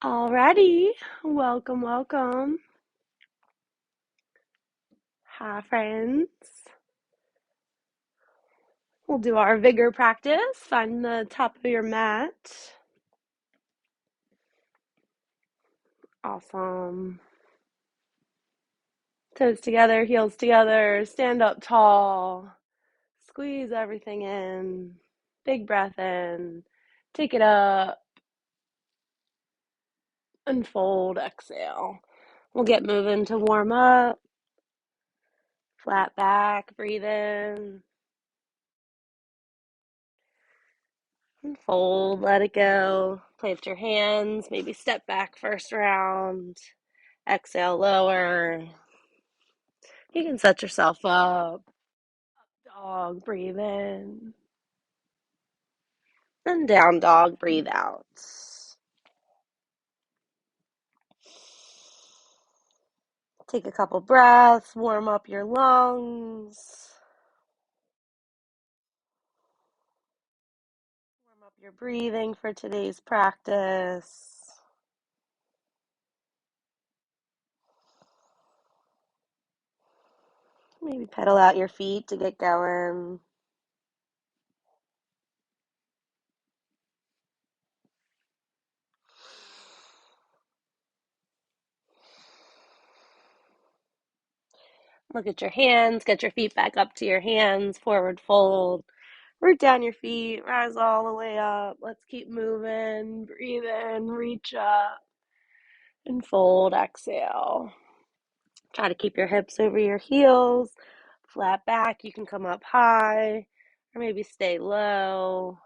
Alrighty, welcome. Hi, friends. We'll do our vigor practice. Find the top of your mat. Awesome. Toes together, heels together. Stand up tall. Squeeze everything in. Big breath in. Take it up. And fold, exhale. We'll get moving to warm up. Flat back, breathe in. And fold, let it go. Plant your hands, maybe step back first round. Exhale, lower. You can set yourself up. Dog, breathe in. And down dog, breathe out. Take a couple breaths, warm up your lungs. Warm up your breathing for today's practice. Maybe pedal out your feet to get going. Look at your hands, get your feet back up to your hands, forward fold. Root down your feet, rise all the way up. Let's keep moving. Breathe in, reach up, and fold, exhale. Try to keep your hips over your heels, flat back. You can come up high, or maybe stay low.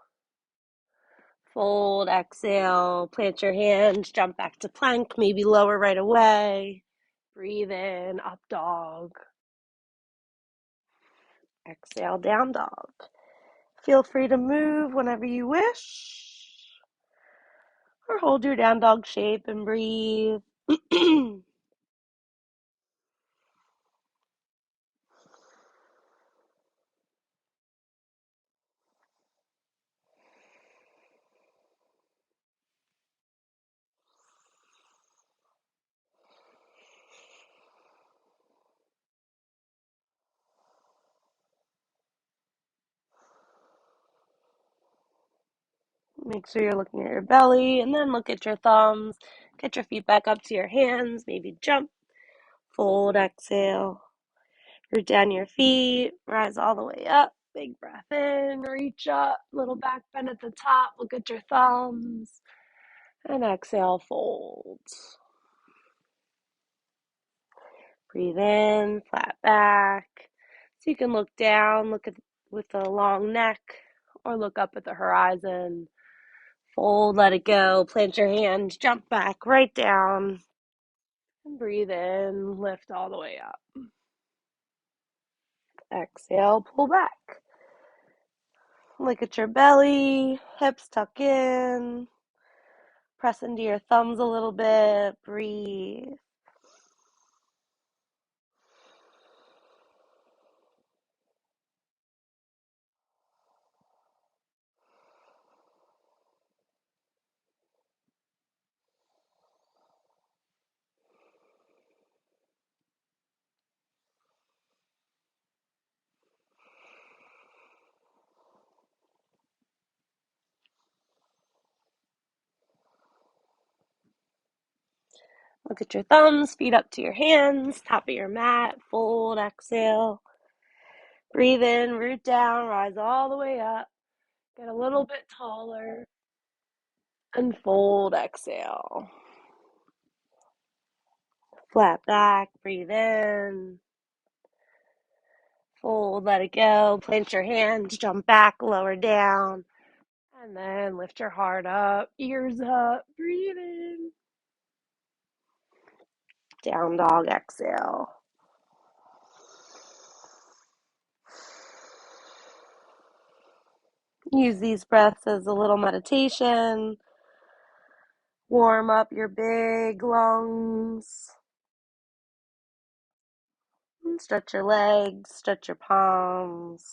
Fold, exhale, plant your hands, jump back to plank, maybe lower right away. Breathe in, up dog. Exhale, down dog. Feel free to move whenever you wish, or hold your down dog shape and breathe. Make sure you're looking at your belly, and then look at your thumbs. Get your feet back up to your hands, maybe jump, fold, exhale. Root down your feet, rise all the way up. Big breath in, reach up, little back bend at the top. Look at your thumbs, and exhale, fold. Breathe in, flat back. So you can look down, look at with a long neck, or look up at the horizon. Fold, let it go. Plant your hands, jump back, right down. And breathe in, lift all the way up. Exhale, pull back. Look at your belly, hips tuck in. Press into your thumbs a little bit. Breathe. Look at your thumbs, feet up to your hands, top of your mat. Fold, exhale. Breathe in, root down, rise all the way up. Get a little bit taller. And fold, exhale. Flat back, breathe in. Fold, let it go. Plant your hands, jump back, lower down. And then lift your heart up, ears up, breathe in. Down dog, exhale. Use these breaths as a little meditation. Warm up your big lungs. And stretch your legs, stretch your palms.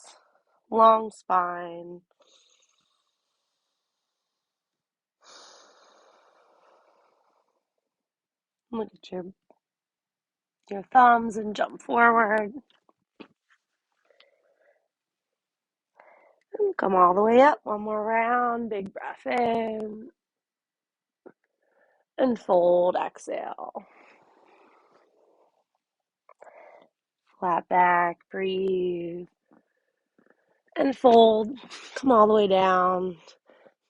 Long spine. Look at your thumbs and jump forward. And come all the way up. One more round. Big breath in. And fold, exhale. Flat back, breathe. And fold. Come all the way down.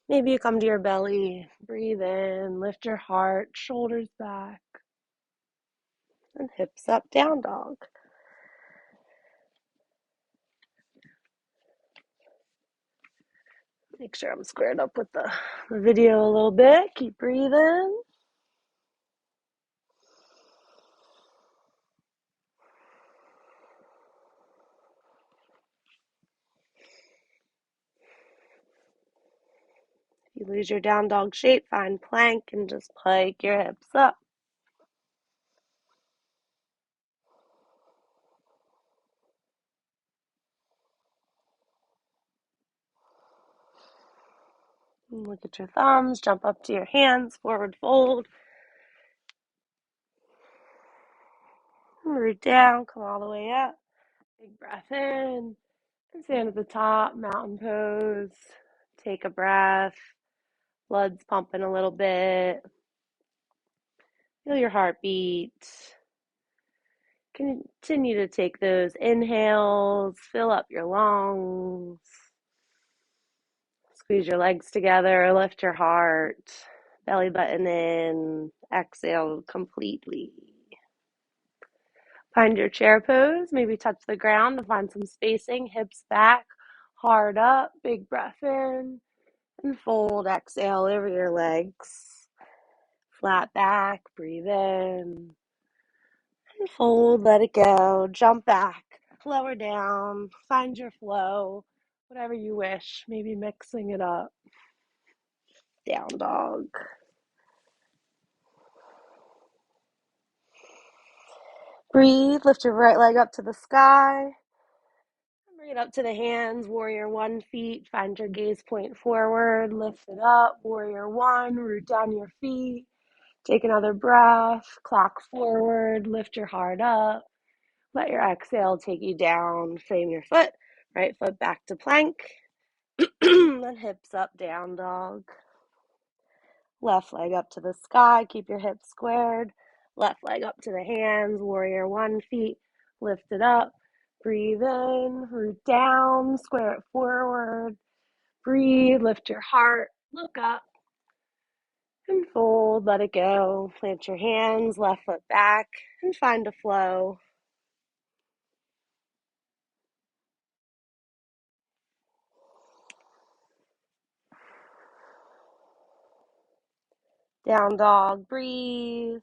Maybe you come to your belly. Breathe in, lift your heart, shoulders back. And hips up, down dog. Make sure I'm squared up with the video a little bit. Keep breathing. If you lose your down dog shape, find plank and just pike your hips up. And look at your thumbs, jump up to your hands, forward fold. Root down, come all the way up. Big breath in. And stand at the top, mountain pose. Take a breath. Blood's pumping a little bit. Feel your heartbeat. Continue to take those inhales. Fill up your lungs. Squeeze your legs together. Lift your heart. Belly button in. Exhale completely. Find your chair pose. Maybe touch the ground to find some spacing. Hips back. Heart up. Big breath in. And fold, exhale over your legs. Flat back, breathe in. And fold, let it go. Jump back, lower down. Find your flow, whatever you wish. Maybe mixing it up. Down dog. Breathe, lift your right leg up to the sky. Bring it up to the hands, warrior one feet. Find your gaze point forward, lift it up. Warrior one, root down your feet. Take another breath, clock forward, lift your heart up. Let your exhale take you down, frame your foot, right foot back to plank, then hips up, down dog. Left leg up to the sky, keep your hips squared. Left leg up to the hands, warrior one feet, lift it up. Breathe in, root down, square it forward. Breathe, lift your heart, look up. And fold, let it go. Plant your hands, left foot back, and find a flow. Down dog, breathe.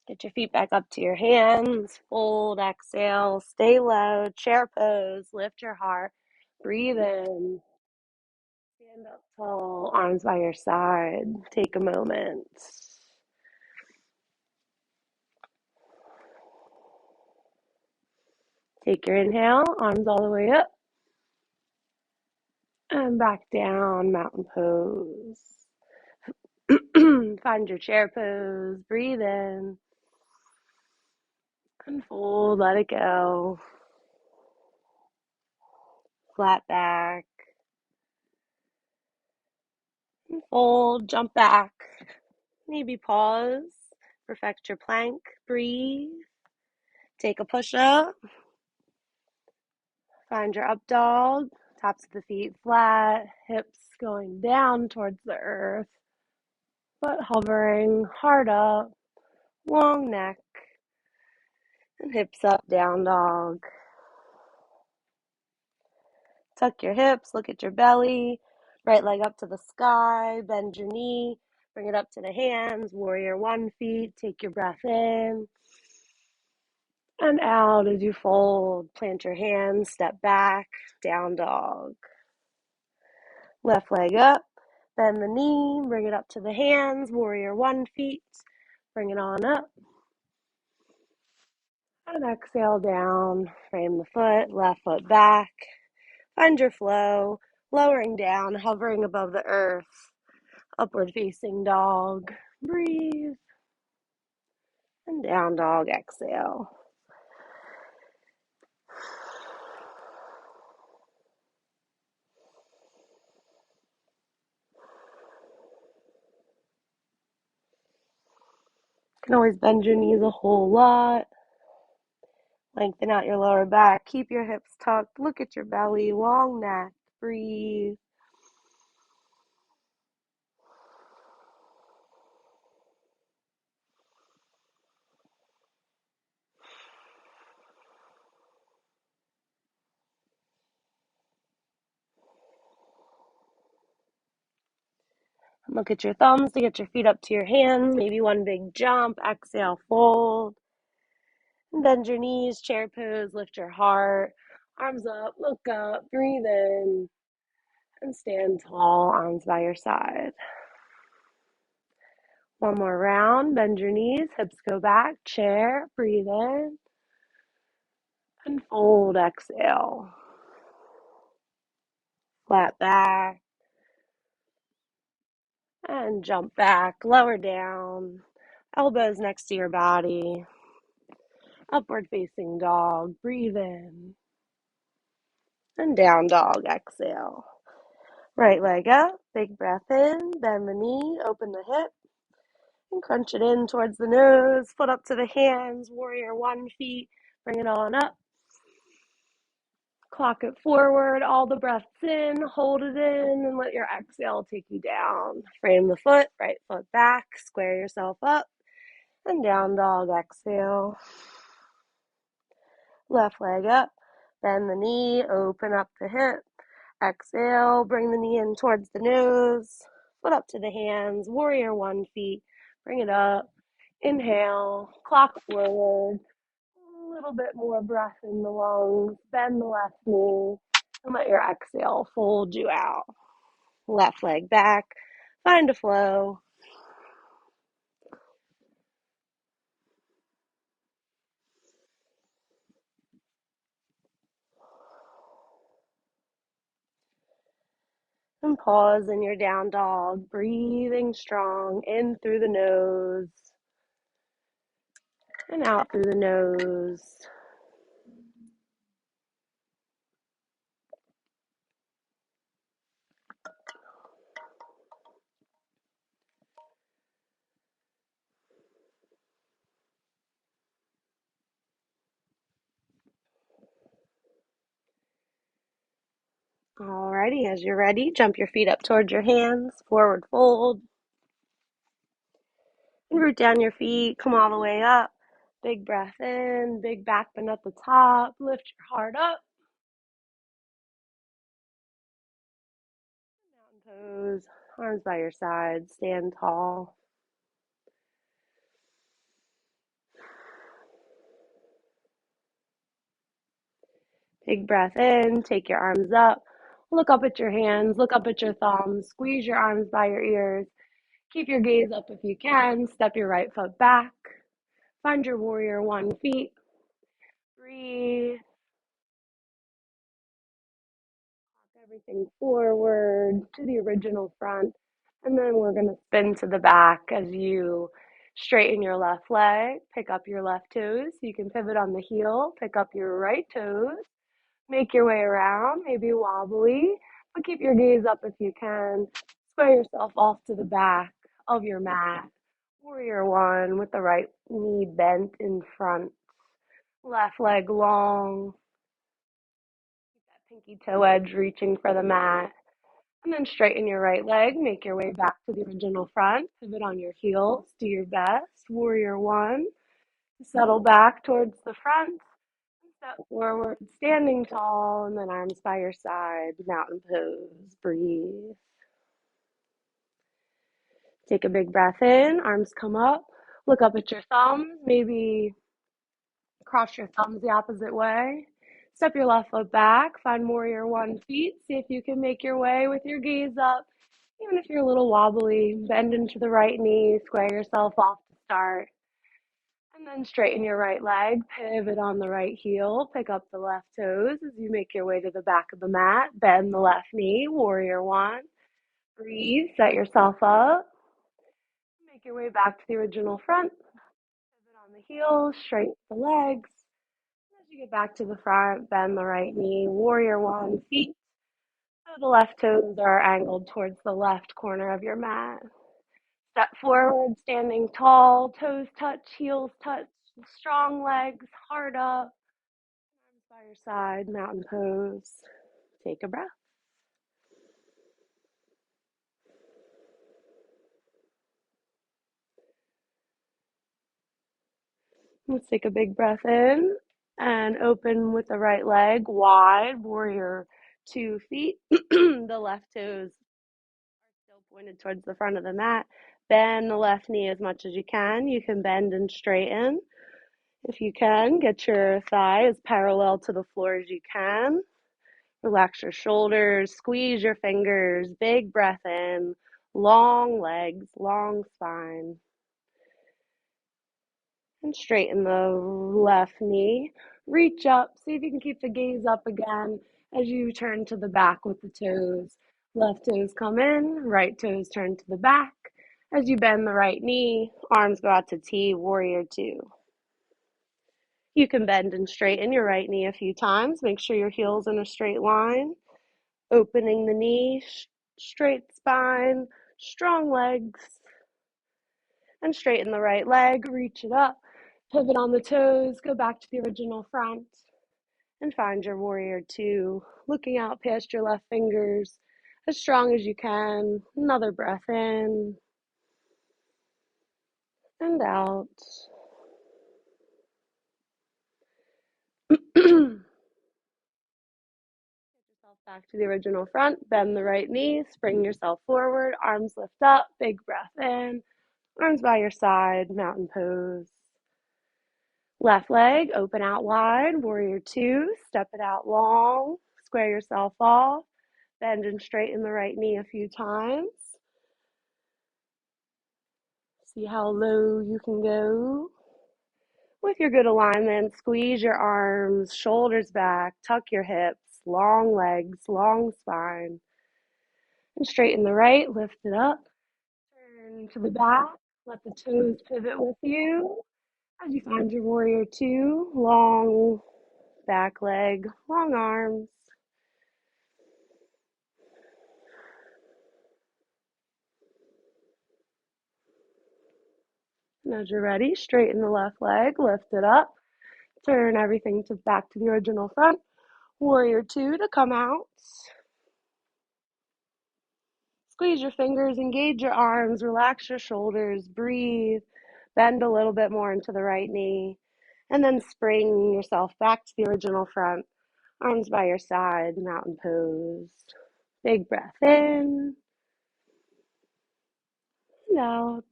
Get your feet back up to your hands. Fold, exhale, stay low, chair pose, lift your heart, breathe in. Stand up tall, arms by your side. Take a moment. Take your inhale, arms all the way up. And back down, mountain pose. Find your chair pose, breathe in. And fold, let it go. Flat back. And fold, jump back. Maybe pause. Perfect your plank. Breathe. Take a push up. Find your up dog. Tops of the feet flat. Hips going down towards the earth. Butt hovering. Heart up. Long neck. And hips up, down dog. Tuck your hips. Look at your belly. Right leg up to the sky. Bend your knee. Bring it up to the hands. Warrior one feet. Take your breath in. And out as you fold. Plant your hands. Step back. Down dog. Left leg up, bend the knee, bring it up to the hands, warrior one feet, bring it on up. And exhale down, frame the foot, left foot back. Find your flow, lowering down, hovering above the earth. Upward facing dog. Breathe. And down dog, exhale. You can always bend your knees a whole lot. Lengthen out your lower back. Keep your hips tucked. Look at your belly. Long neck. Breathe. Look at your thumbs to get your feet up to your hands. Maybe one big jump. Exhale, fold. And bend your knees, chair pose, lift your heart. Arms up, look up, breathe in. And stand tall, arms by your side. One more round, bend your knees, hips go back, chair, breathe in. And fold, exhale. Flat back. And jump back, lower down. Elbows next to your body. Upward facing dog, breathe in. And down dog, exhale. Right leg up, big breath in, bend the knee, open the hip. And crunch it in towards the nose, foot up to the hands, warrior one feet, bring it on up. Clock it forward, all the breaths in, hold it in, and let your exhale take you down. Frame the foot, right foot back, square yourself up, and down dog, exhale. Left leg up, bend the knee, open up the hip. Exhale, bring the knee in towards the nose, foot up to the hands, warrior one feet, bring it up. Inhale, clock forward, a little bit more breath in the lungs, bend the left knee, and let your exhale fold you out. Left leg back, find a flow. And pause in your down dog, breathing strong in through the nose and out through the nose. Alrighty, as you're ready, jump your feet up towards your hands, forward fold. And root down your feet, come all the way up. Big breath in, big back bend at the top, lift your heart up. Mountain pose, arms by your side, stand tall. Big breath in, take your arms up. Look up at your hands, look up at your thumbs, squeeze your arms by your ears. Keep your gaze up if you can. Step your right foot back. Find your warrior one feet. Breathe. Walk everything forward to the original front. And then we're going to spin to the back as you straighten your left leg. Pick up your left toes. You can pivot on the heel. Pick up your right toes. Make your way around, maybe wobbly, but keep your gaze up if you can. Square yourself off to the back of your mat. Warrior one with the right knee bent in front. Left leg long. Keep that pinky toe edge reaching for the mat. And then straighten your right leg. Make your way back to the original front. Pivot on your heels. Do your best. Warrior one. Settle back towards the front. Step forward, standing tall, and then arms by your side, mountain pose. Breathe. Take a big breath in, arms come up. Look up at your thumbs, maybe cross your thumbs the opposite way. Step your left foot back, find warrior one feet. See if you can make your way with your gaze up. Even if you're a little wobbly, bend into the right knee, square yourself off to start. And then straighten your right leg, pivot on the right heel, pick up the left toes as you make your way to the back of the mat. Bend the left knee, warrior one. Breathe, set yourself up. Make your way back to the original front. Pivot on the heels, straighten the legs. As you get back to the front, bend the right knee, warrior one, feet. So the left toes are angled towards the left corner of your mat. Step forward, standing tall, toes touch, heels touch, strong legs, heart up. Arms by your side, mountain pose. Take a breath. Let's take a big breath in and open with the right leg wide, warrior 2 feet. The left toes are still pointed towards the front of the mat. Bend the left knee as much as you can. You can bend and straighten. If you can, get your thigh as parallel to the floor as you can. Relax your shoulders, squeeze your fingers, big breath in, long legs, long spine. And straighten the left knee. Reach up, see if you can keep the gaze up again as you turn to the back with the toes. Left toes come in, right toes turn to the back. As you bend the right knee, arms go out to T, warrior two. You can bend and straighten your right knee a few times. Make sure your heel's in a straight line. Opening the knee, straight spine, strong legs. And straighten the right leg, reach it up. Pivot on the toes, go back to the original front. And find your warrior two, looking out past your left fingers as strong as you can. Another breath in and out. Get yourself back to the original front. Bend the right knee, spring yourself forward, arms lift up, big breath in, arms by your side, mountain pose. Left leg, open out wide, warrior two, step it out long, square yourself off, bend and straighten the right knee a few times. See how low you can go. With your good alignment, squeeze your arms, shoulders back, tuck your hips, long legs, long spine. And straighten the right, lift it up, turn to the back, let the toes pivot with you. As you find your warrior two, long back leg, long arms. And as you're ready, straighten the left leg, lift it up, turn everything back to the original front. Warrior two to come out. Squeeze your fingers, engage your arms, relax your shoulders, breathe, bend a little bit more into the right knee, and then spring yourself back to the original front. Arms by your side, mountain pose. Big breath in and out.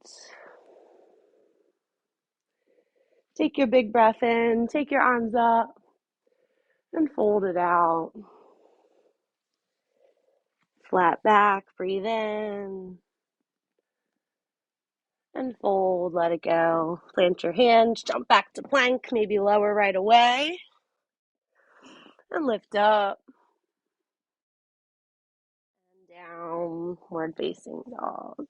Take your big breath in, take your arms up, and fold it out. Flat back, breathe in, and fold, let it go. Plant your hands, jump back to plank, maybe lower right away, and lift up. Downward facing dog.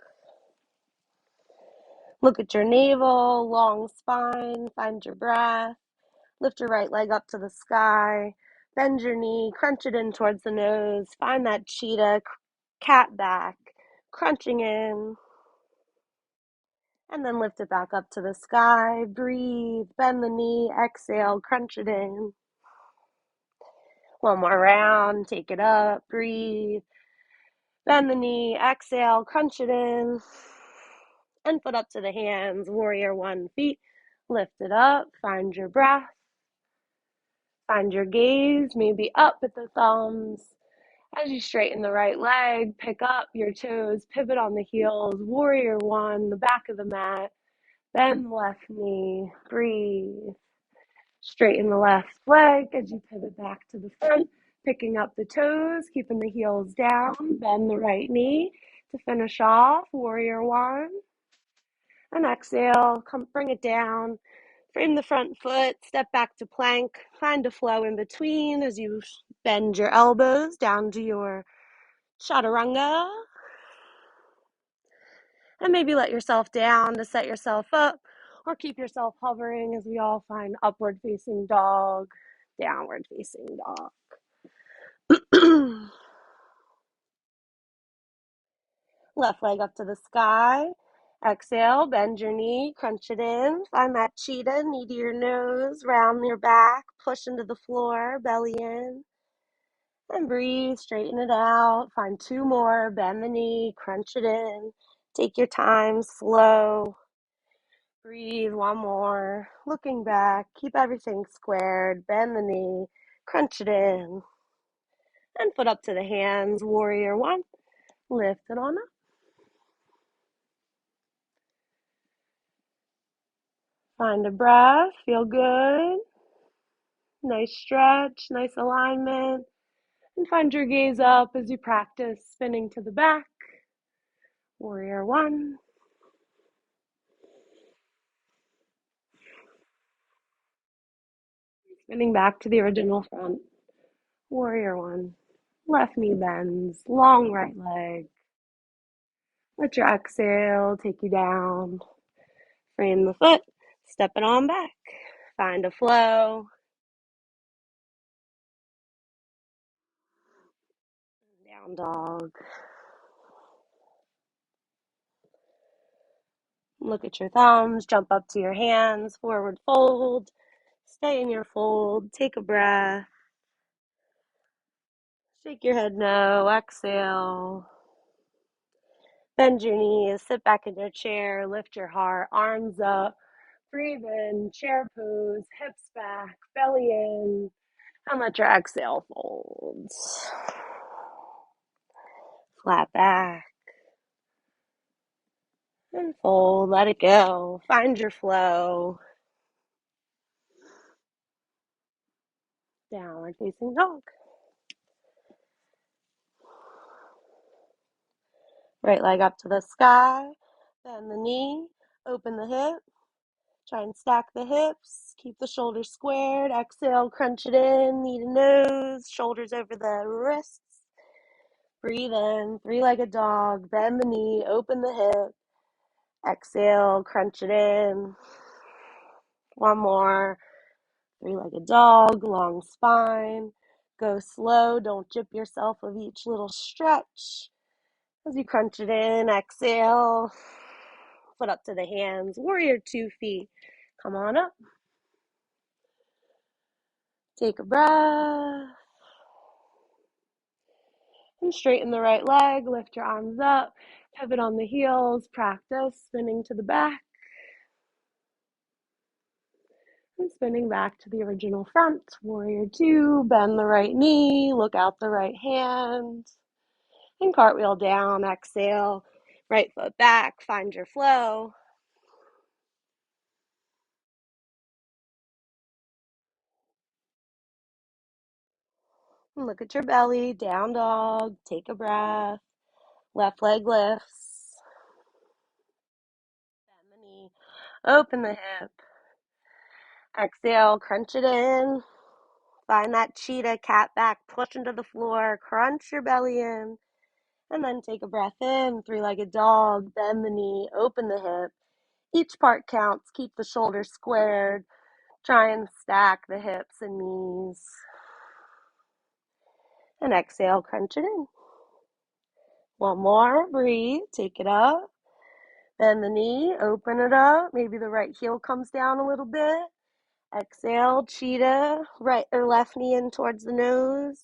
Look at your navel, long spine, find your breath. Lift your right leg up to the sky. Bend your knee, crunch it in towards the nose. Find that cheetah, cat back, crunching in. And then lift it back up to the sky. Breathe, bend the knee, exhale, crunch it in. One more round, take it up, breathe. Bend the knee, exhale, crunch it in. And foot up to the hands, warrior one, feet. Lift it up, find your breath. Find your gaze, maybe up at the thumbs. As you straighten the right leg, pick up your toes, pivot on the heels, warrior one, the back of the mat. Bend the left knee, breathe. Straighten the left leg as you pivot back to the front, picking up the toes, keeping the heels down. Bend the right knee to finish off, warrior one. And exhale, come bring it down. Frame the front foot, step back to plank. Find a flow in between as you bend your elbows down to your chaturanga. And maybe let yourself down to set yourself up, or keep yourself hovering as we all find upward facing dog, downward facing dog. Left leg up to the sky. Exhale, bend your knee, crunch it in. Find that cheetah, knee to your nose, round your back, push into the floor, belly in. And breathe, straighten it out. Find two more, bend the knee, crunch it in. Take your time, slow. Breathe, one more. Looking back, keep everything squared, bend the knee, crunch it in. And foot up to the hands, warrior one. Lift it on up. Find a breath, feel good. Nice stretch, nice alignment. And find your gaze up as you practice spinning to the back. Warrior one. Spinning back to the original front. Warrior one. Left knee bends, long right leg. Let your exhale take you down. Frame the foot, step it on back. Find a flow. Down dog. Look at your thumbs, jump up to your hands, forward fold. Stay in your fold, take a breath. Shake your head no, exhale. Bend your knees, sit back in your chair, lift your heart, arms up. Breathe in, chair pose, hips back, belly in, and let your exhale fold. Flat back. And fold, let it go. Find your flow. Downward facing dog. Right leg up to the sky. Bend the knee. Open the hip. Try and stack the hips. Keep the shoulders squared. Exhale, crunch it in. Knee to nose. Shoulders over the wrists. Breathe in. Three-legged dog. Bend the knee. Open the hip. Exhale, crunch it in. One more. Three-legged dog. Long spine. Go slow. Don't jip yourself with each little stretch. As you crunch it in, exhale. Foot up to the hands. Warrior 2 feet. Come on up. Take a breath. And straighten the right leg. Lift your arms up. Pivot on the heels. Practice spinning to the back. And spinning back to the original front. Warrior 2. Bend the right knee. Look out the right hand. And cartwheel down. Exhale. Right foot back. Find your flow. And look at your belly. Down dog. Take a breath. Left leg lifts. Bend the knee. Open the hip. Exhale. Crunch it in. Find that cheetah, cat back. Push into the floor. Crunch your belly in. And then take a breath in. Three-legged dog. Bend the knee. Open the hip. Each part counts. Keep the shoulders squared. Try and stack the hips and knees. And exhale, crunch it in. One more, breathe, take it up. Bend the knee, open it up. Maybe the right heel comes down a little bit. Exhale, cheetah, right or left knee in towards the nose.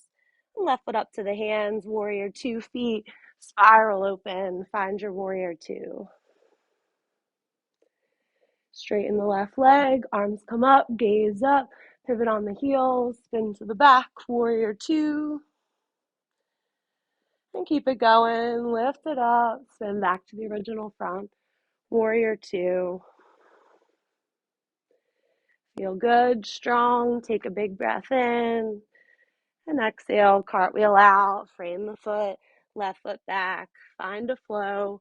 Left foot up to the hands, warrior 2 feet. Spiral open, find your warrior 2. Straighten the left leg, arms come up, gaze up, pivot on the heels, spin to the back, warrior 2. And keep it going, lift it up, spin back to the original front, warrior 2. Feel good, strong. Take a big breath in. And exhale, cartwheel out, frame the foot, left foot back, find a flow.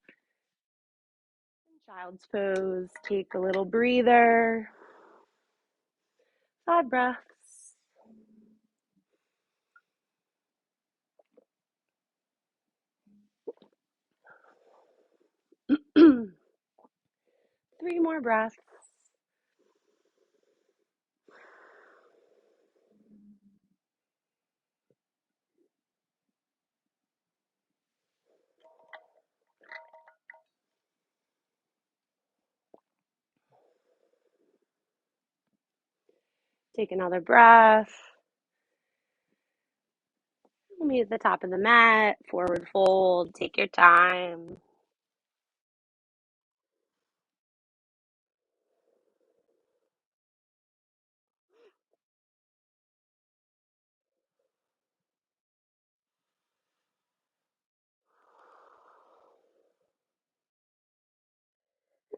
Child's pose, take a little breather. 5 breaths. Three more breaths. Take another breath. Meet at the top of the mat, forward fold, take your time.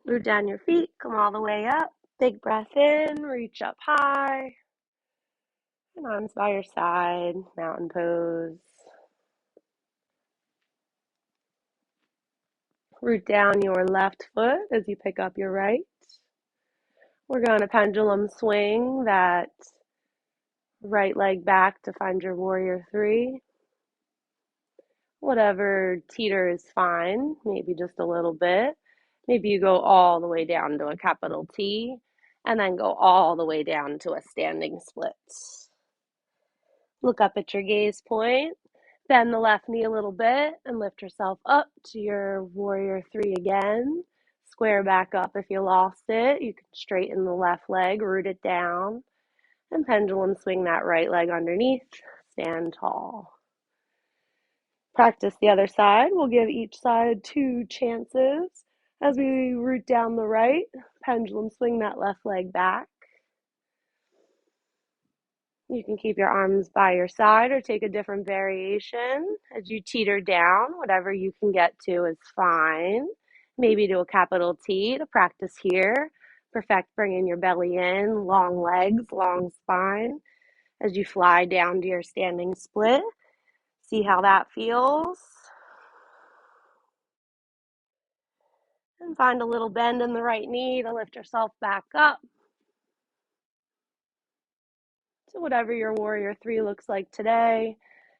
Root down your feet, come all the way up. Big breath in, reach up high. And arms by your side, mountain pose. Root down your left foot as you pick up your right. We're going to pendulum swing that right leg back to find your warrior 3. Whatever teeter is fine, maybe just a little bit. Maybe you go all the way down to a capital T and then go all the way down to a standing split. Look up at your gaze point. Bend the left knee a little bit and lift yourself up to your warrior 3 again. Square back up if you lost it. You can straighten the left leg, root it down, and pendulum swing that right leg underneath. Stand tall. Practice the other side. We'll give each side 2 chances as we root down the right. Pendulum swing that left leg back. You can keep your arms by your side or take a different variation as you teeter down. Whatever you can get to is fine. Maybe do a capital T to practice here. Perfect bringing your belly in, long legs, long spine as you fly down to your standing split. See how that feels. And find a little bend in the right knee to lift yourself back up to whatever your warrior 3 looks like today.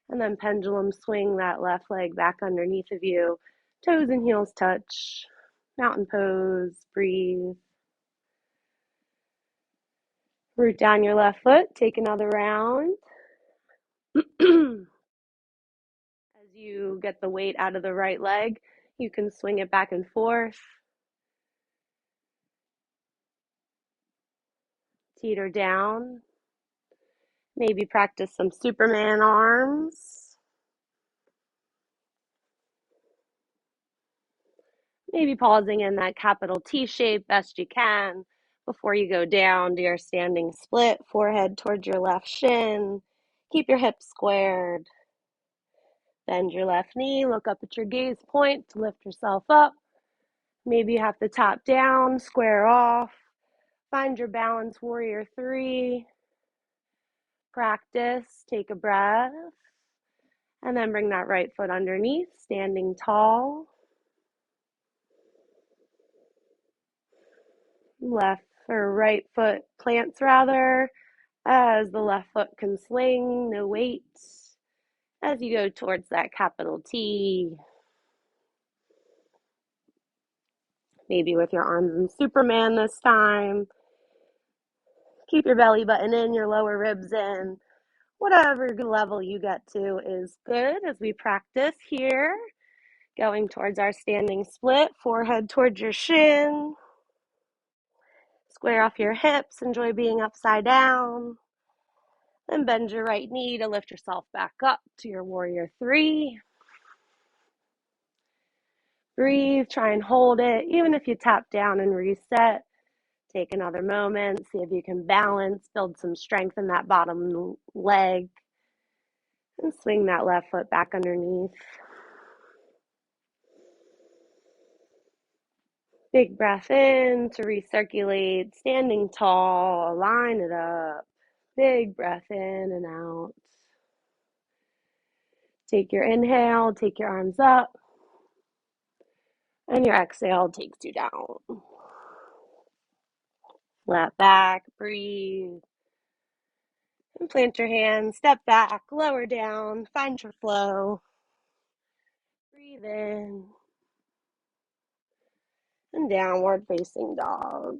And then pendulum swing that left leg back underneath of you. Toes and heels touch. Mountain pose. Breathe. Root down your left foot. Take another round. As you get the weight out of the right leg, you can swing it back and forth. Teeter down. Maybe practice some Superman arms. Maybe pausing in that capital T shape best you can before you go down to your standing split, forehead towards your left shin. Keep your hips squared. Bend your left knee, look up at your gaze point to lift yourself up. Maybe you have to top down, square off. Find your balance, warrior 3. Practice, take a breath. And then bring that right foot underneath, standing tall. Left or right foot plants rather, as the left foot can swing, no weight. As you go towards that capital T, maybe with your arms in Superman this time. Keep your belly button in, your lower ribs in. Whatever level you get to is good as we practice here. Going towards our standing split, forehead towards your shin. Square off your hips, enjoy being upside down. Then bend your right knee to lift yourself back up to your warrior 3. Breathe, try and hold it. Even if you tap down and reset, take another moment, see if you can balance, build some strength in that bottom leg, and swing that left foot back underneath. Big breath in to recirculate, standing tall, line it up. Big breath in and out. Take your inhale, take your arms up, and your exhale takes you down. Flat back, breathe. And plant your hands, step back, lower down, find your flow. Breathe in. And downward facing dog.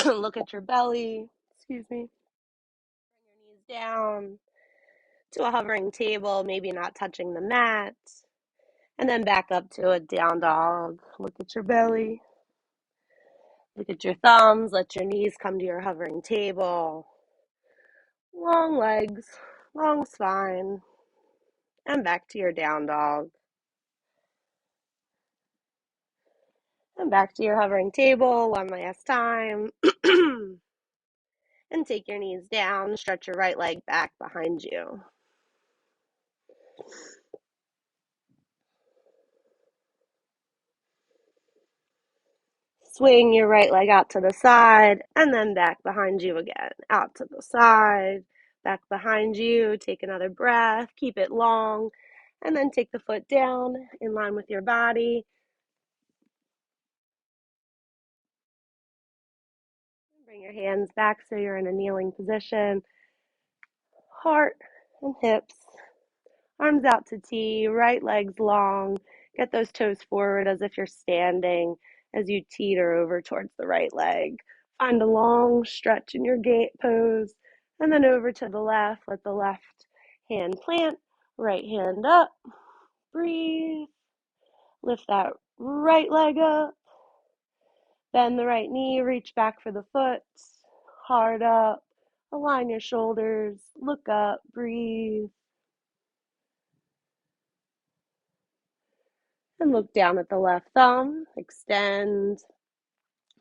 Look at your belly. Excuse me. Bring your knees down to a hovering table, maybe not touching the mat. And then back up to a down dog. Look at your belly. Look at your thumbs. Let your knees come to your hovering table. Long legs, long spine. And back to your down dog. And back to your hovering table one last time. And take your knees down. Stretch your right leg back behind you. Swing your right leg out to the side and then back behind you again. Out to the side, back behind you. Take another breath. Keep it long. And then take the foot down in line with your body. Bring your hands back so you're in a kneeling position. Heart and hips. Arms out to T, right leg's long. Get those toes forward as if you're standing as you teeter over towards the right leg. Find a long stretch in your gate pose. And then over to the left. Let the left hand plant, right hand up. Breathe. Lift that right leg up. Bend the right knee, reach back for the foot. Hard up. Align your shoulders. Look up. Breathe. And look down at the left thumb. Extend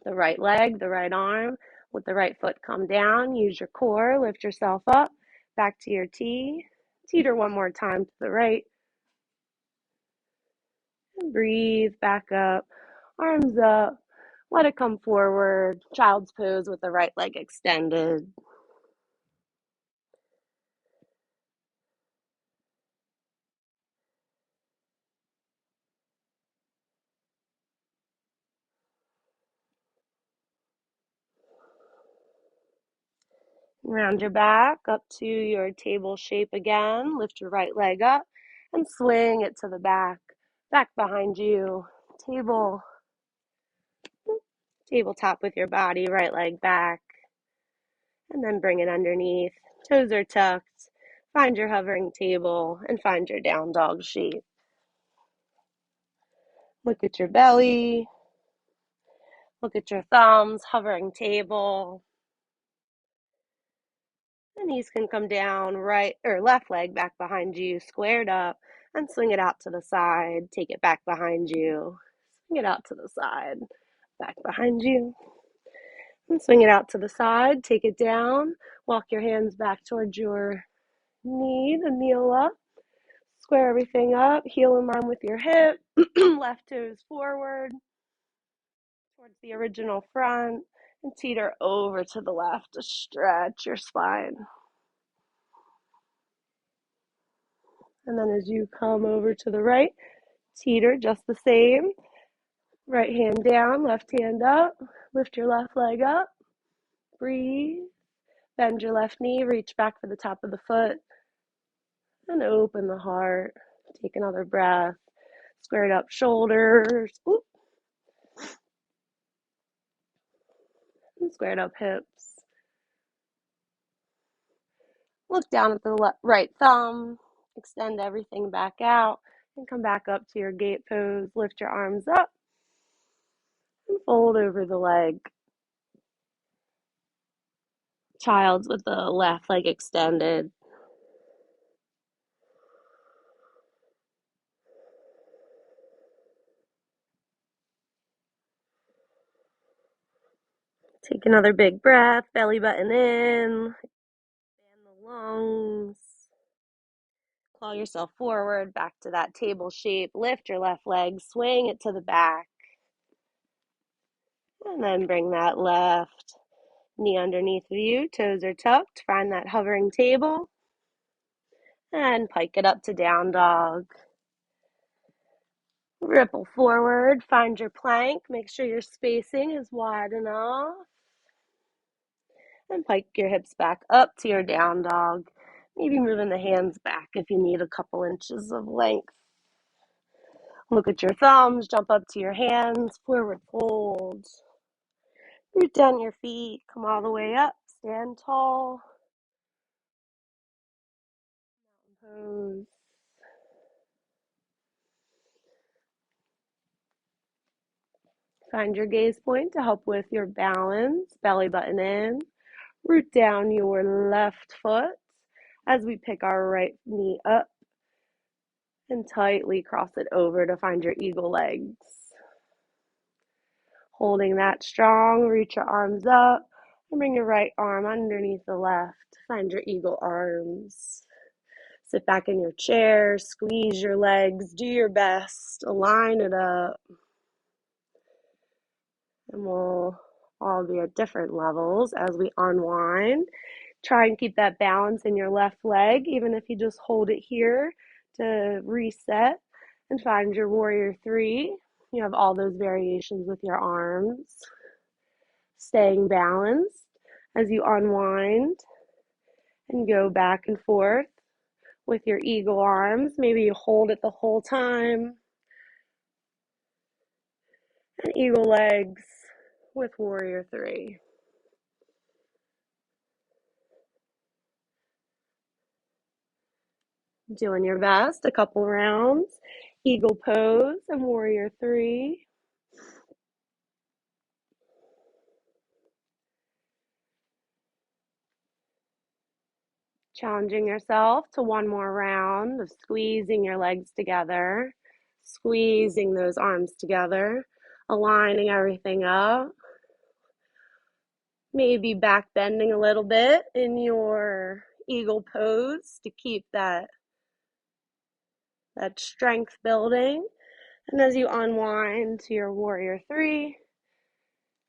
the right leg, the right arm. With the right foot, come down. Use your core. Lift yourself up. Back to your T. Teeter one more time to the right. And breathe. Back up. Arms up. Let it come forward. Child's pose with the right leg extended. Round your back up to your table shape again. Lift your right leg up and swing it to the back. Back behind you. Tabletop with your body, right leg back. And then bring it underneath. Toes are tucked. Find your hovering table and find your down dog shape. Look at your belly. Look at your thumbs, hovering table. The knees can come down, right or left leg back behind you, squared up, and swing it out to the side. Take it back behind you. Swing it out to the side, back behind you. And swing it out to the side. Take it down. Walk your hands back towards your knee to kneel up. Square everything up. Heel in line with your hip. Left toes forward towards the original front. And teeter over to the left to stretch your spine. And then as you come over to the right, teeter just the same. Right hand down, left hand up. Lift your left leg up. Breathe. Bend your left knee, reach back for the top of the foot. And open the heart. Take another breath. Squared up shoulders. Oop. And squared up hips. Look down at the right thumb. Extend everything back out. And come back up to your gate pose. Lift your arms up. And fold over the leg. Child's with the left leg extended. Take another big breath, belly button in, expand the lungs, Claw yourself forward, back to that table shape. Lift your left leg, swing it to the back. And then bring that left knee underneath of you. Toes are tucked. Find that hovering table. And pike it up to down dog. Ripple forward. Find your plank. Make sure your spacing is wide enough. And pike your hips back up to your down dog. Maybe moving the hands back if you need a couple inches of length. Look at your thumbs, jump up to your hands, forward fold. Root down your feet, come all the way up, stand tall. Mountain pose. Find your gaze point to help with your balance, belly button in. Root down your left foot as we pick our right knee up and tightly cross it over to find your eagle legs. Holding that strong, reach your arms up and bring your right arm underneath the left. Find your eagle arms. Sit back in your chair, squeeze your legs, do your best, align it up. And we'll all be at different levels as we unwind. Try and keep that balance in your left leg, even if you just hold it here to reset and find your warrior three. You have all those variations with your arms. Staying balanced as you unwind and go back and forth with your eagle arms. Maybe you hold it the whole time. And eagle legs with warrior three. Doing your best, a couple rounds. Eagle pose and warrior three. Challenging yourself to one more round of squeezing your legs together, squeezing those arms together, aligning everything up. Maybe back bending a little bit in your eagle pose to keep that strength building. And as you unwind to your warrior three,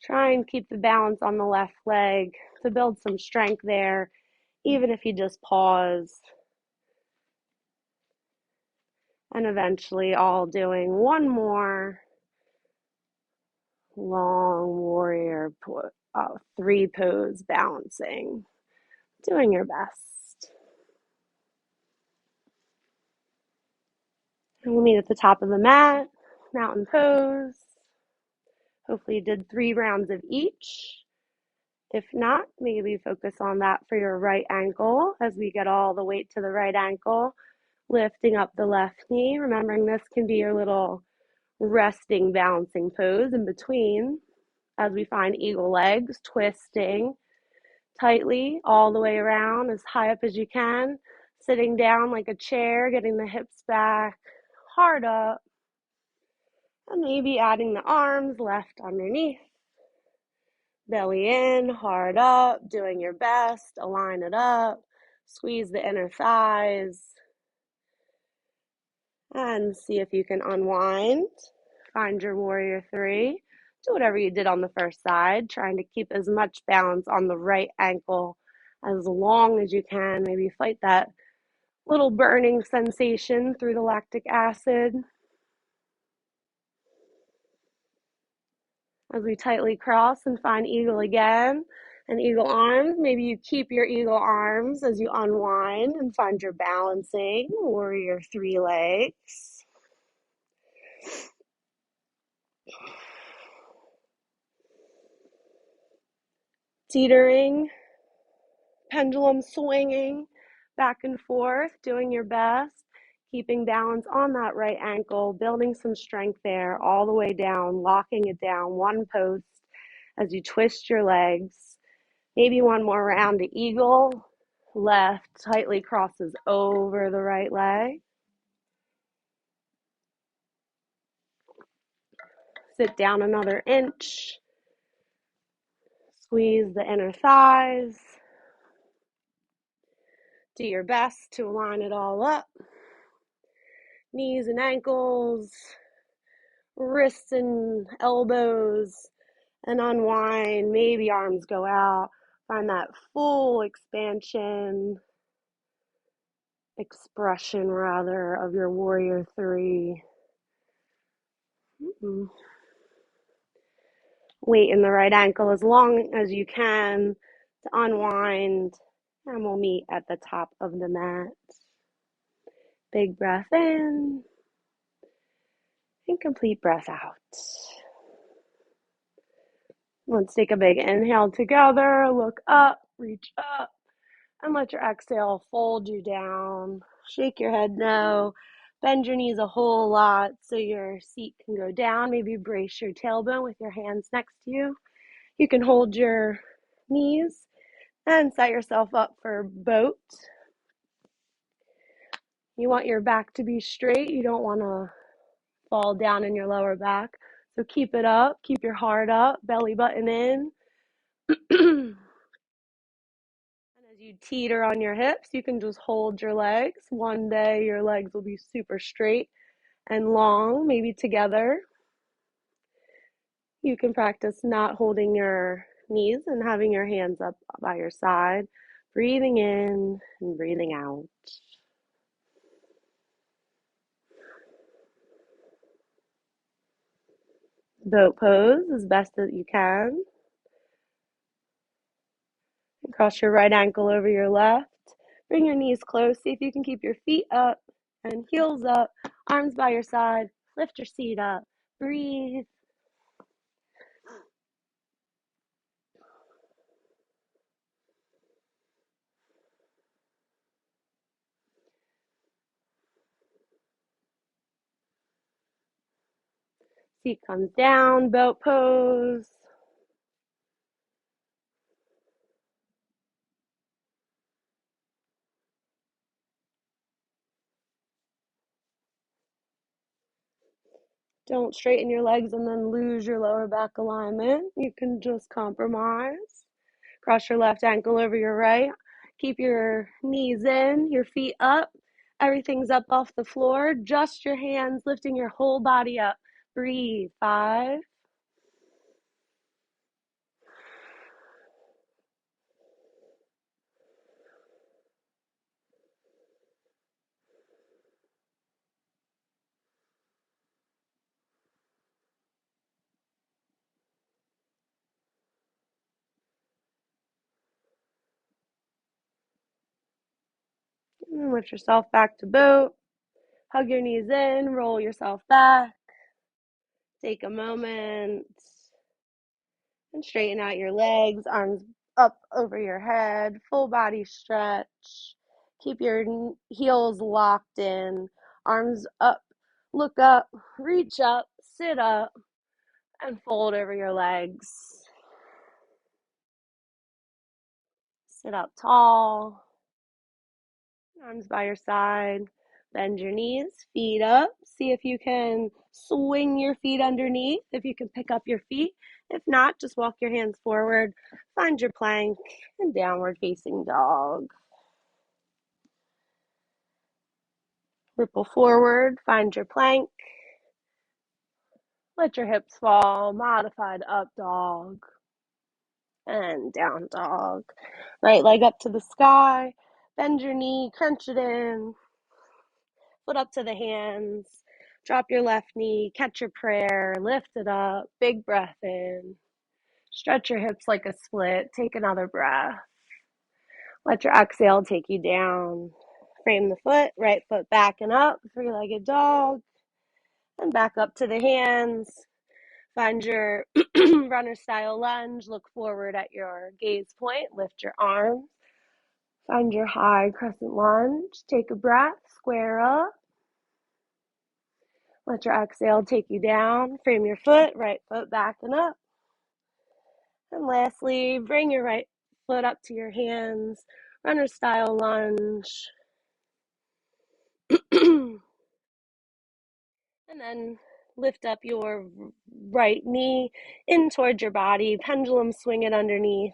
try and keep the balance on the left leg to build some strength there, even if you just pause. And eventually all doing one more long warrior three pose, balancing, doing your best. And we'll meet at the top of the mat, mountain pose. Hopefully you did 3 rounds of each. If not, maybe focus on that for your right ankle as we get all the weight to the right ankle, lifting up the left knee. Remembering this can be your little resting, balancing pose in between as we find eagle legs, twisting tightly all the way around as high up as you can, sitting down like a chair, getting the hips back, hard up, and maybe adding the arms left underneath. Belly in, hard up, doing your best, align it up, squeeze the inner thighs, and see if you can unwind. Find your warrior three. Do whatever you did on the first side, trying to keep as much balance on the right ankle as long as you can. Maybe fight that little burning sensation through the lactic acid. As we tightly cross and find eagle again, and eagle arms. Maybe you keep your eagle arms as you unwind and find your balancing, warrior three legs. Teetering, pendulum swinging back and forth, doing your best, keeping balance on that right ankle, building some strength there all the way down, locking it down, one post as you twist your legs. Maybe one more round to eagle. Left tightly crosses over the right leg. Sit down another inch. Squeeze the inner thighs. Do your best to align it all up. knees and ankles, wrists and elbows, and unwind. Maybe arms go out. Find that full expression rather, of your warrior three. Weight in the right ankle as long as you can to unwind, and we'll meet at the top of the mat. Big breath in and complete breath out. Let's take a big inhale together. Look up, reach up, and let your exhale fold you down. Shake your head no. Bend your knees a whole lot so your seat can go down. Maybe brace your tailbone with your hands next to you. You can hold your knees and set yourself up for boat. You want your back to be straight. You don't want to fall down in your lower back. So keep it up. Keep your heart up. Belly button in. And as you teeter on your hips, you can just hold your legs. One day your legs will be super straight and long, maybe together. You can practice not holding your knees and having your hands up by your side. Breathing in and breathing out. Boat pose as best as you can. Cross your right ankle over your left. Bring your knees close. See if you can keep your feet up and heels up. Arms by your side. Lift your seat up. Breathe. Seat comes down. Boat pose. Don't straighten your legs and then lose your lower back alignment. You can just compromise. Cross your left ankle over your right. Keep your knees in, your feet up. Everything's up off the floor. Just your hands, lifting your whole body up. Breathe. 5. And lift yourself back to boat. Hug your knees in, roll yourself back. Take a moment and straighten out your legs, arms up over your head, full body stretch. Keep your heels locked in, arms up, look up, reach up, sit up, and fold over your legs. Sit up tall. Arms by your side. Bend your knees, feet up. See if you can swing your feet underneath, if you can pick up your feet. If not, just walk your hands forward. Find your plank and downward facing dog. Ripple forward, find your plank. Let your hips fall, modified up dog. And down dog. Right leg up to the sky. Bend your knee, crunch it in. Foot up to the hands. Drop your left knee, catch your prayer, lift it up, big breath in. Stretch your hips like a split. Take another breath. Let your exhale take you down. Frame the foot, right foot back and up, three-legged dog. And back up to the hands. Find your runner style lunge. Look forward at your gaze point. Lift your arms. Find your high crescent lunge. Take a breath. Square up. Let your exhale take you down. Frame your foot. Right foot back and up. And lastly, bring your right foot up to your hands. Runner style lunge. And then lift up your right knee in towards your body. Pendulum swing it underneath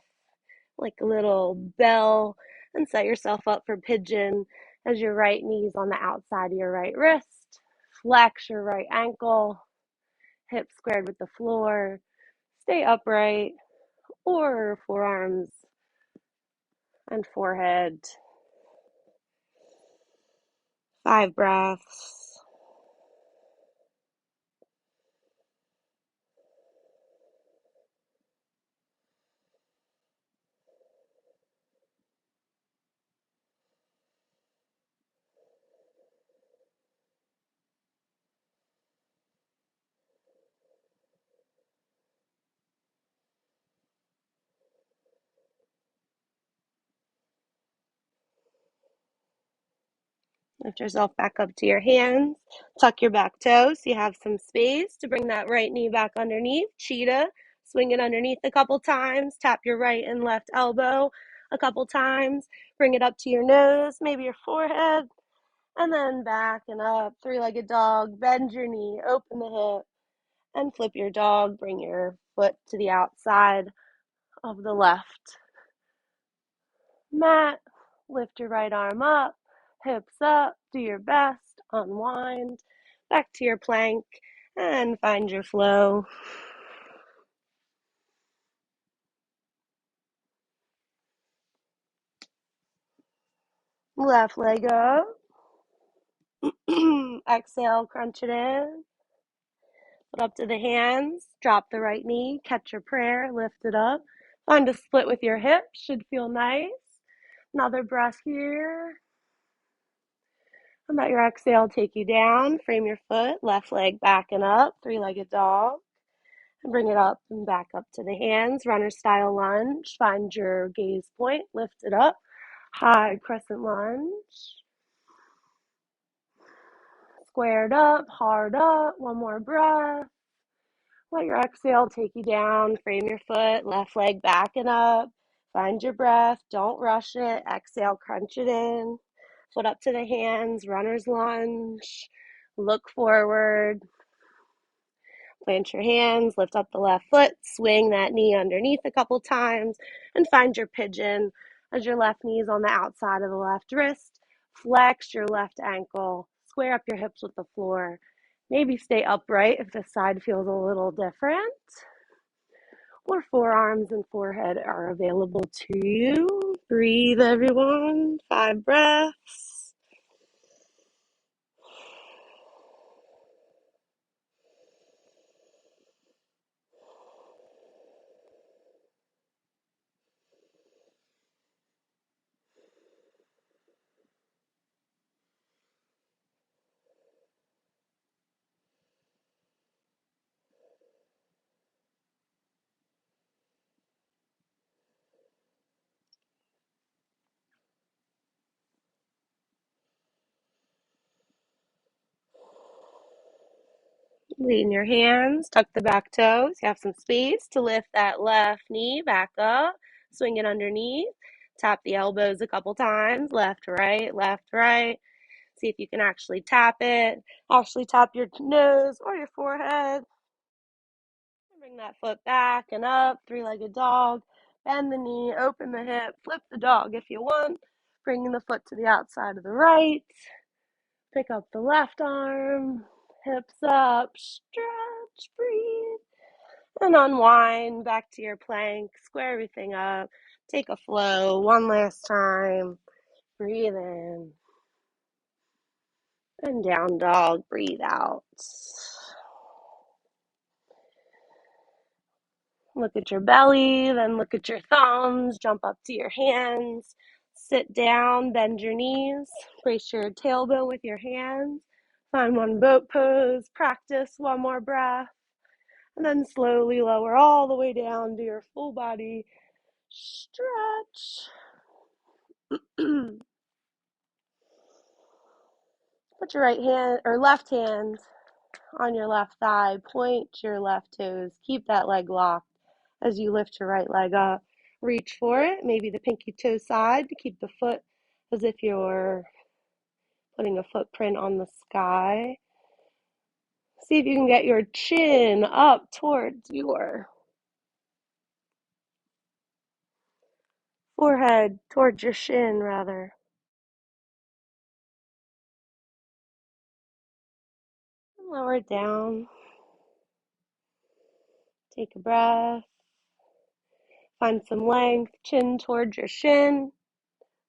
like a little bell, and set yourself up for pigeon as your right knee is on the outside of your right wrist. Flex your right ankle, hips squared with the floor. Stay upright, or forearms and forehead. 5 breaths. Lift yourself back up to your hands. Tuck your back toes so you have some space to bring that right knee back underneath. Cheetah. Swing it underneath a couple times. Tap your right and left elbow a couple times. Bring it up to your nose, maybe your forehead. And then back and up. 3-legged dog. Bend your knee. Open the hip. And flip your dog. Bring your foot to the outside of the left mat. Lift your right arm up, hips up, do your best, unwind, back to your plank, and find your flow. Left leg up. Exhale, crunch it in. Put up to the hands, drop the right knee, catch your prayer, lift it up. Find a split with your hips, should feel nice. Another breath here. And let your exhale take you down. Frame your foot, left leg back and up, 3-legged dog. And bring it up and back up to the hands. Runner style lunge. Find your gaze point, lift it up. High crescent lunge. Squared up, hard up. One more breath. Let your exhale take you down. Frame your foot, left leg back and up. Find your breath. Don't rush it. Exhale, crunch it in. Foot up to the hands, runner's lunge. Look forward. Plant your hands, lift up the left foot, swing that knee underneath a couple times, and find your pigeon as your left knee is on the outside of the left wrist. Flex your left ankle, square up your hips with the floor. Maybe stay upright if this side feels a little different, or forearms and forehead are available to you. Breathe, everyone. 5 breaths. Lean your hands, tuck the back toes. You have some space to lift that left knee back up. Swing it underneath. Tap the elbows a couple times. Left, right, left, right. See if you can actually tap it. Actually tap your nose or your forehead. Bring that foot back and up. 3-legged dog. Bend the knee, open the hip, flip the dog if you want. Bringing the foot to the outside of the right. Pick up the left arm. Hips up. Stretch, breathe. And unwind back to your plank. Square everything up. Take a flow one last time. Breathe in. And down dog. Breathe out. Look at your belly, then look at your thumbs. Jump up to your hands. Sit down, bend your knees. Brace your tailbone with your hands. Find one boat pose. Practice one more breath. And then slowly lower all the way down to your full body stretch. Put your right hand or left hand on your left thigh. Point your left toes. Keep that leg locked as you lift your right leg up. Reach for it, maybe the pinky toe side to keep the foot as if you're putting a footprint on the sky. See if you can get your chin up towards your forehead, towards your shin rather. Lower it down. Take a breath. Find some length, chin towards your shin.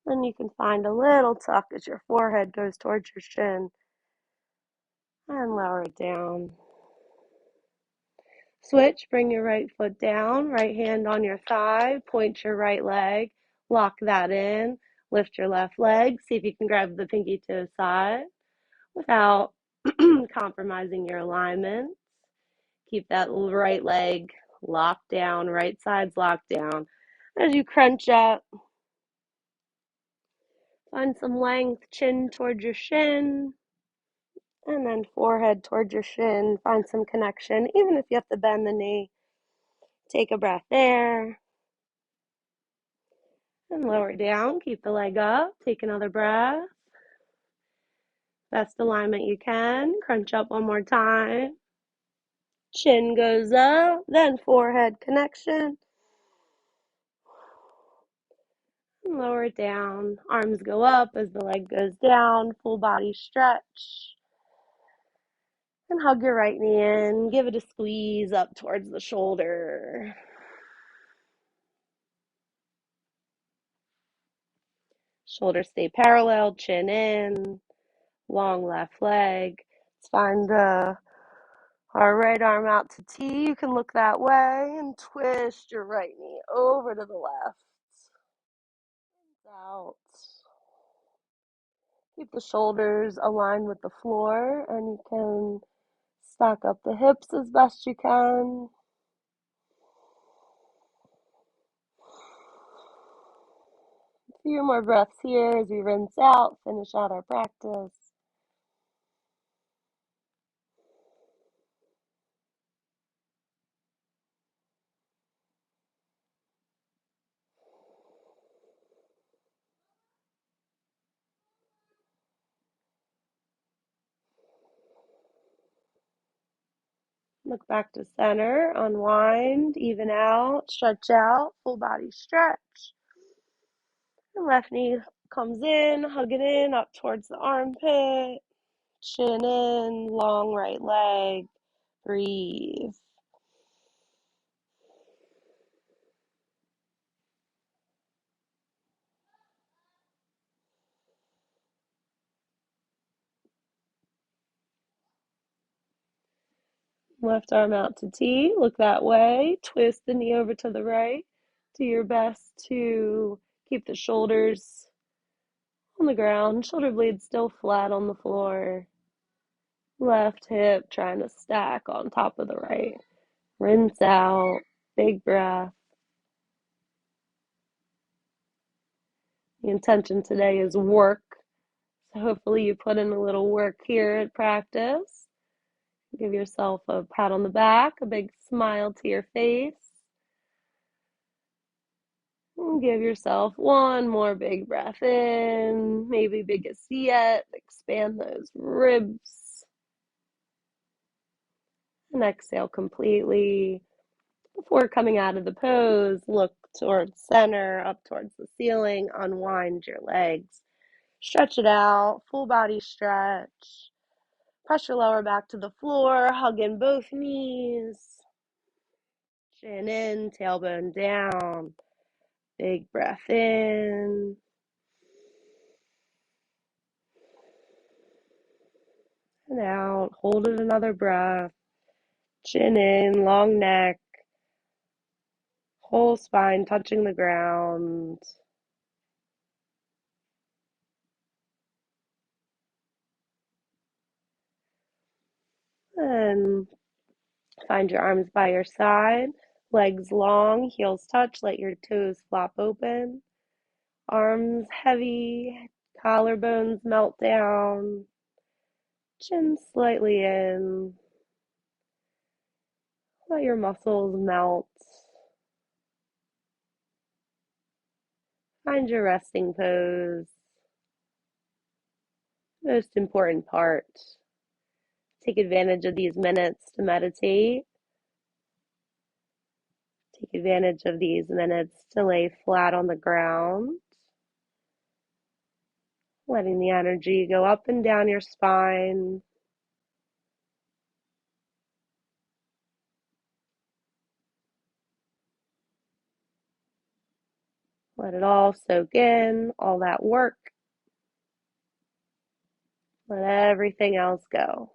Then you can find a little tuck as your forehead goes towards your shin. And lower it down. Switch, bring your right foot down, right hand on your thigh, point your right leg, lock that in, lift your left leg, see if you can grab the pinky toe side without compromising your alignment. Keep that right leg locked down, right side's locked down. As you crunch up, find some length, chin towards your shin, and then forehead towards your shin. Find some connection, even if you have to bend the knee. Take a breath there. And lower down. Keep the leg up. Take another breath. Best alignment you can. Crunch up one more time. Chin goes up, then forehead connection. And lower it down. Arms go up as the leg goes down. Full body stretch. And hug your right knee in. Give it a squeeze up towards the shoulder. Shoulders stay parallel, chin in. Long left leg. Let's find our right arm out to T. You can look that way and twist your right knee over to the left. Out. Keep the shoulders aligned with the floor, and you can stack up the hips as best you can. A few more breaths here as we rinse out, finish out our practice. Look back to center, unwind, even out, stretch out, full body stretch. The left knee comes in, hug it in, up towards the armpit. Chin in, long right leg. Breathe. Left arm out to T. Look that way. Twist the knee over to the right. Do your best to keep the shoulders on the ground. Shoulder blades still flat on the floor. Left hip trying to stack on top of the right. Rinse out. Big breath. The intention today is work. So hopefully you put in a little work here at practice. Give yourself a pat on the back, a big smile to your face. And give yourself one more big breath in, maybe biggest yet. Expand those ribs. And exhale completely. Before coming out of the pose, look towards center, up towards the ceiling. Unwind your legs. Stretch it out, full body stretch. Press your lower back to the floor, hug in both knees. Chin in, tailbone down. Big breath in. And out. Hold it another breath. Chin in, long neck. Whole spine touching the ground. And find your arms by your side. Legs long, heels touch. Let your toes flop open. Arms heavy, collarbones melt down. Chin slightly in. Let your muscles melt. Find your resting pose. Most important part. Take advantage of these minutes to meditate. Take advantage of these minutes to lay flat on the ground. Letting the energy go up and down your spine. Let it all soak in, all that work. Let everything else go.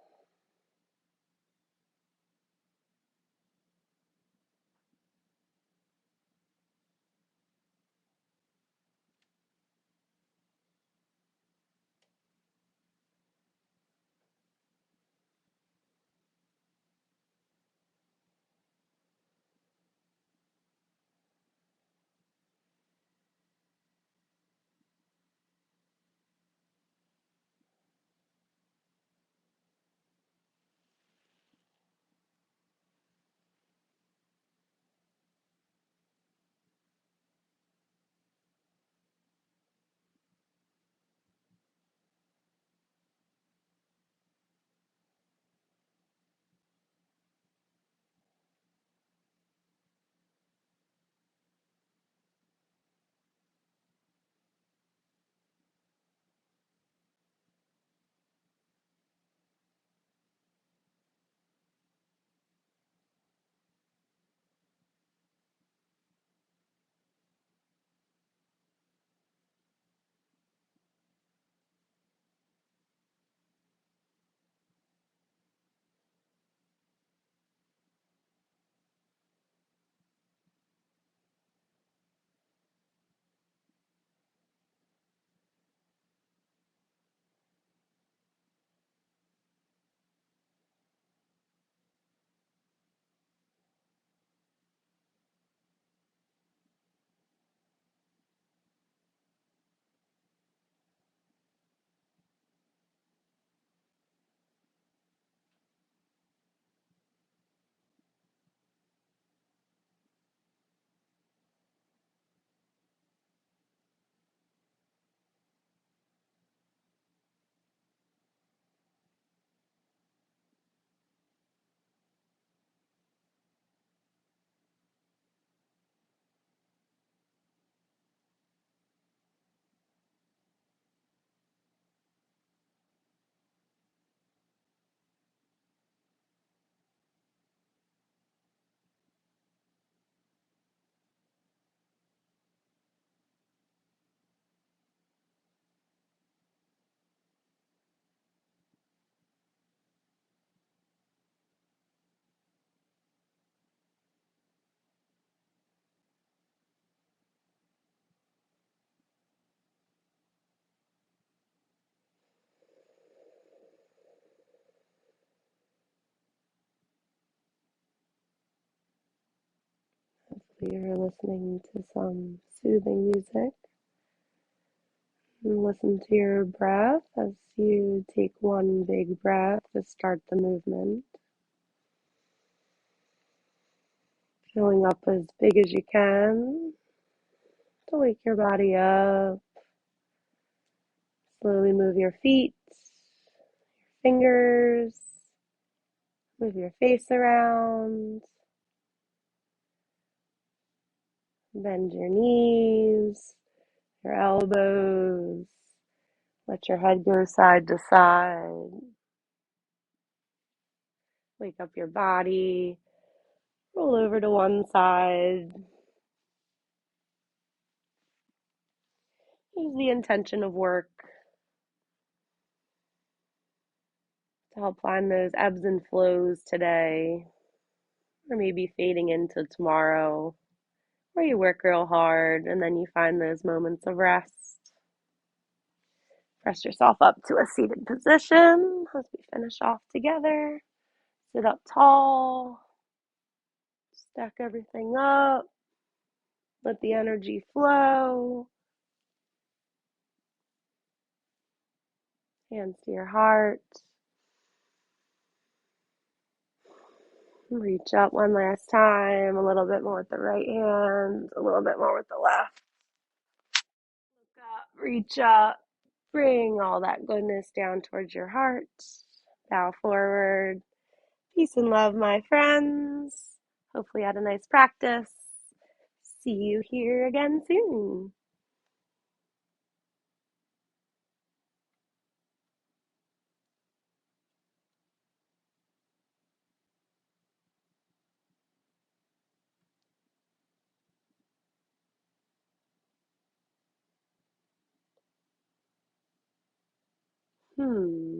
You're listening to some soothing music. And listen to your breath as you take one big breath to start the movement. Filling up as big as you can to wake your body up. Slowly move your feet, fingers, move your face around. Bend your knees, your elbows. Let your head go side to side. Wake up your body. Roll over to one side. Use the intention of work to help find those ebbs and flows today, or maybe fading into tomorrow, where you work real hard and then you find those moments of rest. Press yourself up to a seated position as we finish off together. Sit up tall, stack everything up, let the energy flow. Hands to your heart. Reach up one last time, a little bit more with the right hand, a little bit more with the left. Look up, reach up, bring all that goodness down towards your heart. Bow forward. Peace and love, my friends. Hopefully you had a nice practice. See you here again soon. Hmm.